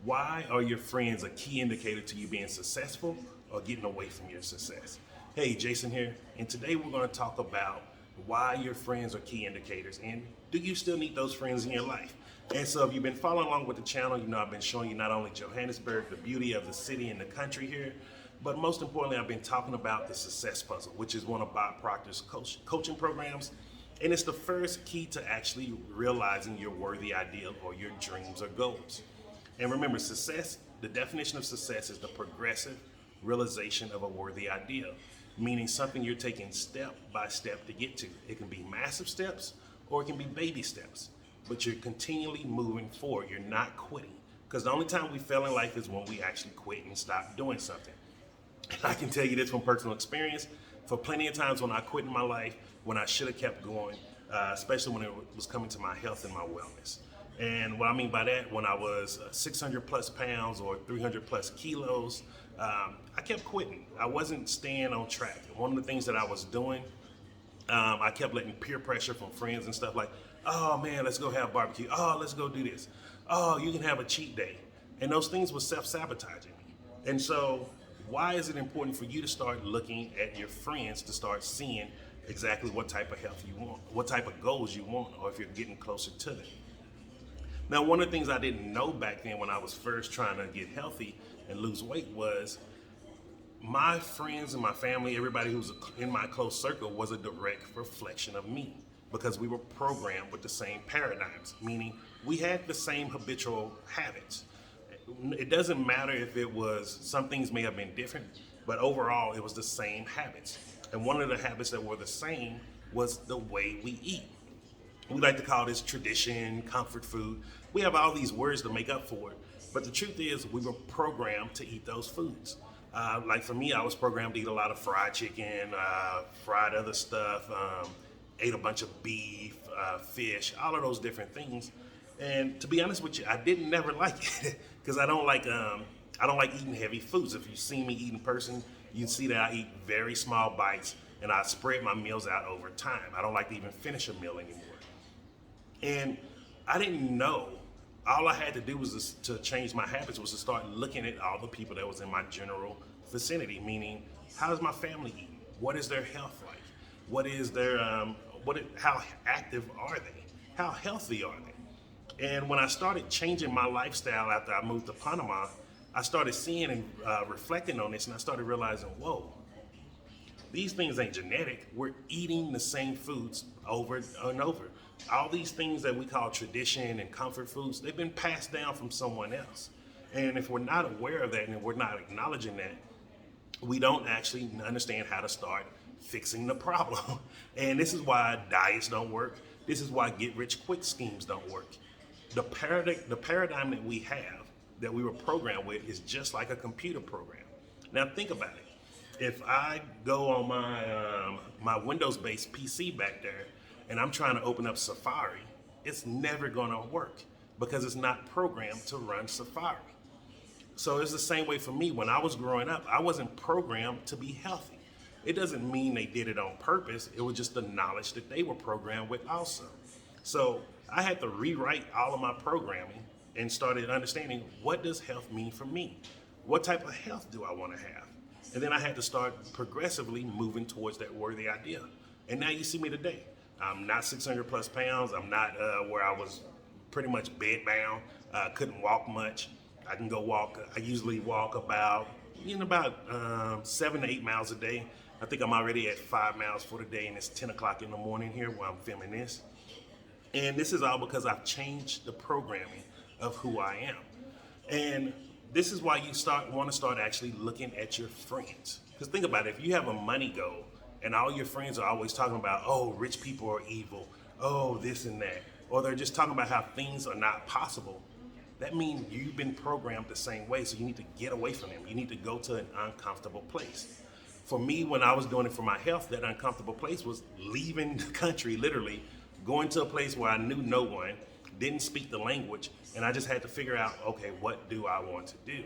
Why are your friends a key indicator to you being successful or getting away from your success? Hey, Jason here, and today we're going to talk about why your friends are key indicators and do you still need those friends in your life? And so if you've been following along with the channel, you know I've been showing you not only Johannesburg, the beauty of the city and the country here, but most importantly, I've been talking about the Success Puzzle, which is one of Bob Proctor's coaching programs. And it's the first key to actually realizing your worthy ideal or your dreams or goals. And remember, success, the definition of success is the progressive realization of a worthy ideal, meaning something you're taking step by step to get to. It can be massive steps or it can be baby steps, but you're continually moving forward. You're not quitting, because the only time we fail in life is when we actually quit and stop doing something. And I can tell you this from personal experience. For plenty of times when I quit in my life, when I should have kept going, especially when it was coming to my health and my wellness. And what I mean by that, when I was 600 plus pounds or 300 plus kilos, I kept quitting. I wasn't staying on track. And one of the things that I was doing, I kept letting peer pressure from friends and stuff like, oh man, let's go have barbecue. Oh, let's go do this. Oh, you can have a cheat day. And those things were self-sabotaging me. And so why is it important for you to start looking at your friends to start seeing exactly what type of health you want, what type of goals you want, or if you're getting closer to them? Now, one of the things I didn't know back then when I was first trying to get healthy and lose weight was my friends and my family, everybody who was in my close circle was a direct reflection of me, because we were programmed with the same paradigms, meaning we had the same habitual habits. It doesn't matter if it was, some things may have been different, but overall it was the same habits. And one of the habits that were the same was the way we eat. We like to call this tradition, comfort food. We have all these words to make up for it. But the truth is, we were programmed to eat those foods. Like for me, I was programmed to eat a lot of fried chicken, fried other stuff, ate a bunch of beef, fish, all of those different things. And to be honest with you, I didn't never like it because I don't like eating heavy foods. If you see me eat in person, you can see that I eat very small bites and I spread my meals out over time. I don't like to even finish a meal anymore. And I didn't know. All I had to do was to change my habits was to start looking at all the people that was in my general vicinity, meaning how is my family eating? What is their health like? What is their, how active are they? How healthy are they? And when I started changing my lifestyle after I moved to Panama, I started seeing and reflecting on this, and I started realizing, whoa, these things ain't genetic. We're eating the same foods over and over. All these things that we call tradition and comfort foods, they've been passed down from someone else. And if we're not aware of that and we're not acknowledging that, we don't actually understand how to start fixing the problem. And this is why diets don't work. This is why get-rich-quick schemes don't work. The paradigm that we have, that we were programmed with, is just like a computer program. Now think about it. If I go on my Windows-based PC back there, and I'm trying to open up Safari, it's never gonna work because it's not programmed to run Safari. So it's the same way for me. When I was growing up, I wasn't programmed to be healthy. It doesn't mean they did it on purpose. It was just the knowledge that they were programmed with also. So I had to rewrite all of my programming and started understanding, what does health mean for me? What type of health do I wanna have? And then I had to start progressively moving towards that worthy idea. And now you see me today. I'm not 600 plus pounds. I'm not where I was pretty much bedbound. Couldn't walk much. I can go walk. I usually walk about 7 to 8 miles a day. I think I'm already at 5 miles for the day, and it's 10 o'clock in the morning here while I'm filming this. And this is all because I've changed the programming of who I am. And this is why you want to start actually looking at your friends. Because think about it, if you have a money goal, and all your friends are always talking about, oh, rich people are evil, oh, this and that, or they're just talking about how things are not possible, that means you've been programmed the same way, so you need to get away from them. You need to go to an uncomfortable place. For me, when I was doing it for my health, that uncomfortable place was leaving the country, literally, going to a place where I knew no one, didn't speak the language, and I just had to figure out, okay, what do I want to do?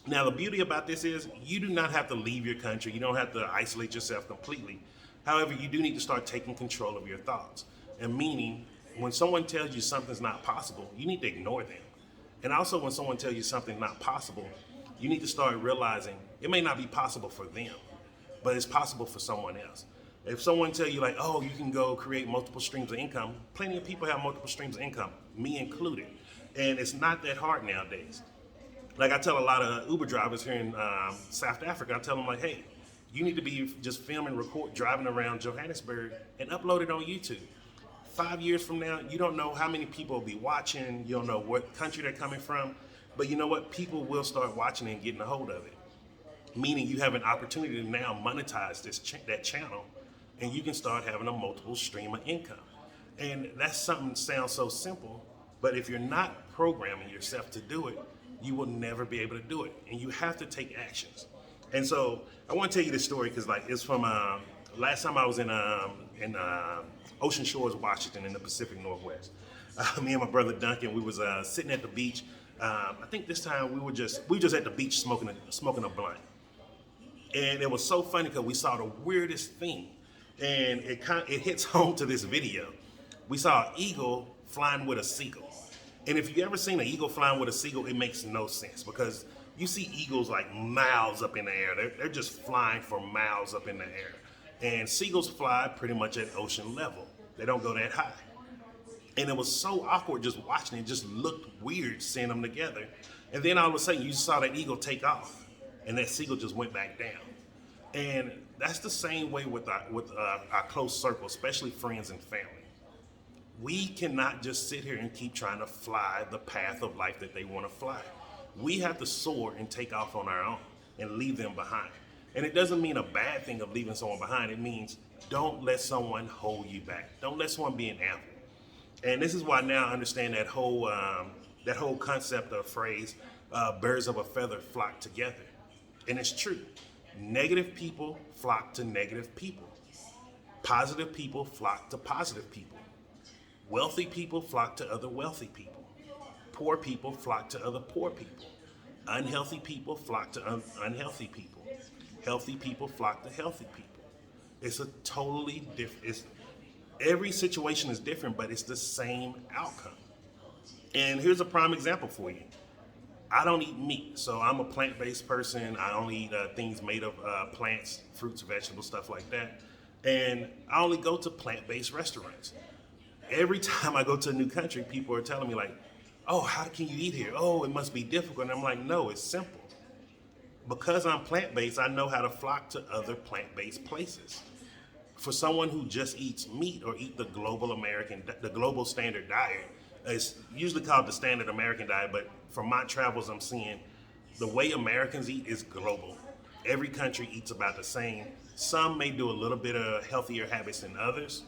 Now, the beauty about this is you do not have to leave your country. You don't have to isolate yourself completely. However, you do need to start taking control of your thoughts. And meaning, when someone tells you something's not possible, you need to ignore them. And also, when someone tells you something not possible, you need to start realizing it may not be possible for them, but it's possible for someone else. If someone tell you like, oh, you can go create multiple streams of income, plenty of people have multiple streams of income, me included. And it's not that hard nowadays. Like I tell a lot of Uber drivers here in South Africa, I tell them like, hey, you need to be just filming, record, driving around Johannesburg and upload it on YouTube. 5 years from now, you don't know how many people will be watching. You don't know what country they're coming from. But you know what? People will start watching and getting a hold of it. Meaning you have an opportunity to now monetize that channel, and you can start having a multiple stream of income. And that's something that sounds so simple, but if you're not programming yourself to do it, you will never be able to do it. And you have to take actions. And so I want to tell you this story because like it's from last time I was in Ocean Shores, Washington, in the Pacific Northwest. Me and my brother Duncan, we was sitting at the beach. I think this time we were just at the beach smoking a blunt, and it was so funny because we saw the weirdest thing, and it hits home to this video. We saw an eagle flying with a seagull, and if you ever seen an eagle flying with a seagull, it makes no sense because you see eagles like miles up in the air. They're just flying for miles up in the air. And seagulls fly pretty much at ocean level. They don't go that high. And it was so awkward just watching it. It just looked weird seeing them together. And then all of a sudden you saw that eagle take off and that seagull just went back down. And that's the same way with our close circle, especially friends and family. We cannot just sit here and keep trying to fly the path of life that they want to fly. We have to soar and take off on our own and leave them behind. And it doesn't mean a bad thing of leaving someone behind. It means don't let someone hold you back. Don't let someone be an apple. And this is why now I understand that whole concept of phrase, birds of a feather flock together. And it's true. Negative people flock to negative people. Positive people flock to positive people. Wealthy people flock to other wealthy people. Poor people flock to other poor people. Unhealthy people flock to unhealthy people. Healthy people flock to healthy people. It's a totally different, every situation is different, but it's the same outcome. And here's a prime example for you. I don't eat meat, so I'm a plant-based person. I only eat things made of plants, fruits, vegetables, stuff like that. And I only go to plant-based restaurants. Every time I go to a new country, people are telling me like, oh, how can you eat here? Oh, it must be difficult. And I'm like, no, it's simple. Because I'm plant-based, I know how to flock to other plant-based places. For someone who just eats meat or eat the global standard diet, it's usually called the standard American diet, but from my travels, I'm seeing the way Americans eat is global. Every country eats about the same. Some may do a little bit of healthier habits than others,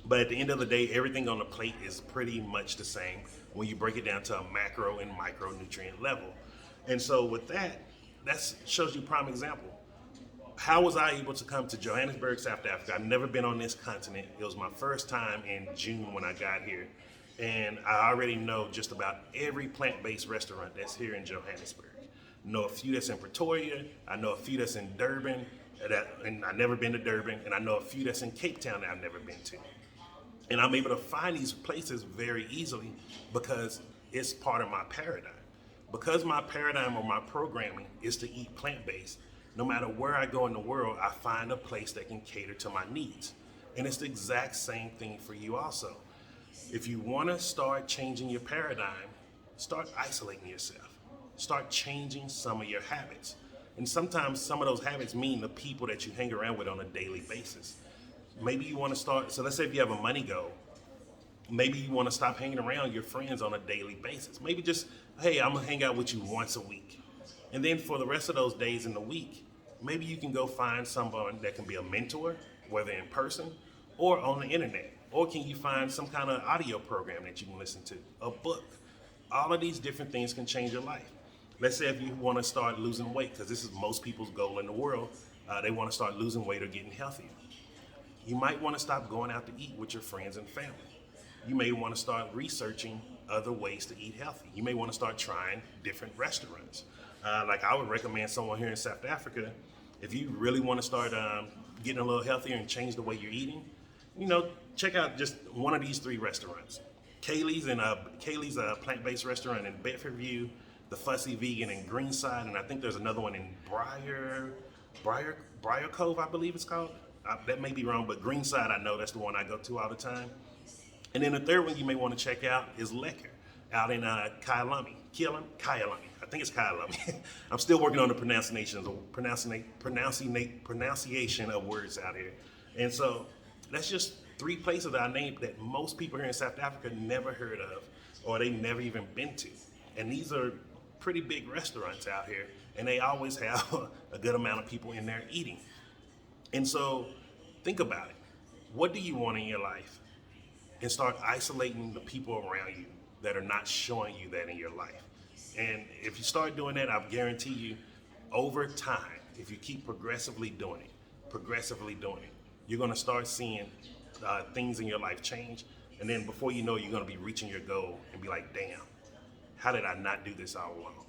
but at the end of the day, everything on the plate is pretty much the same when you break it down to a macro and micronutrient level. And so with that shows you a prime example. How was I able to come to Johannesburg, South Africa? I've never been on this continent. It was my first time in June when I got here. And I already know just about every plant-based restaurant that's here in Johannesburg. I know a few that's in Pretoria. I know a few that's in Durban. And I've never been to Durban. And I know a few that's in Cape Town that I've never been to. And I'm able to find these places very easily because it's part of my paradigm. Because my paradigm or my programming is to eat plant-based, no matter where I go in the world, I find a place that can cater to my needs. And it's the exact same thing for you also. If you want to start changing your paradigm, start isolating yourself. Start changing some of your habits. And sometimes some of those habits mean the people that you hang around with on a daily basis. Maybe you want to start, so let's say if you have a money goal, maybe you want to stop hanging around your friends on a daily basis. Maybe just, hey, I'm going to hang out with you once a week. And then for the rest of those days in the week, maybe you can go find someone that can be a mentor, whether in person or on the internet. Or can you find some kind of audio program that you can listen to, a book? All of these different things can change your life. Let's say if you want to start losing weight, because this is most people's goal in the world, they want to start losing weight or getting healthier. You might want to stop going out to eat with your friends and family. You may want to start researching other ways to eat healthy. You may want to start trying different restaurants. Like I would recommend someone here in South Africa, if you really want to start getting a little healthier and change the way you're eating, check out just one of these 3 restaurants. Kaylee's a plant-based restaurant in Bedfordview, the Fussy Vegan in Greenside, and I think there's another one in Briar Cove, I believe it's called. That may be wrong, but Greenside, I know that's the one I go to all the time. And then the third one you may want to check out is Lecker out in Kyalami. Kyalami. I think it's Kyalami. I'm still working on the pronunciation of words out here. And so that's just three places that I named that most people here in South Africa never heard of or they never even been to. And these are pretty big restaurants out here, and they always have a good amount of people in there eating. And so think about it. What do you want in your life? And start isolating the people around you that are not showing you that in your life. And if you start doing that, I guarantee you, over time, if you keep progressively doing it, you're gonna start seeing things in your life change. And then before you know it, you're gonna be reaching your goal and be like, damn, how did I not do this all along?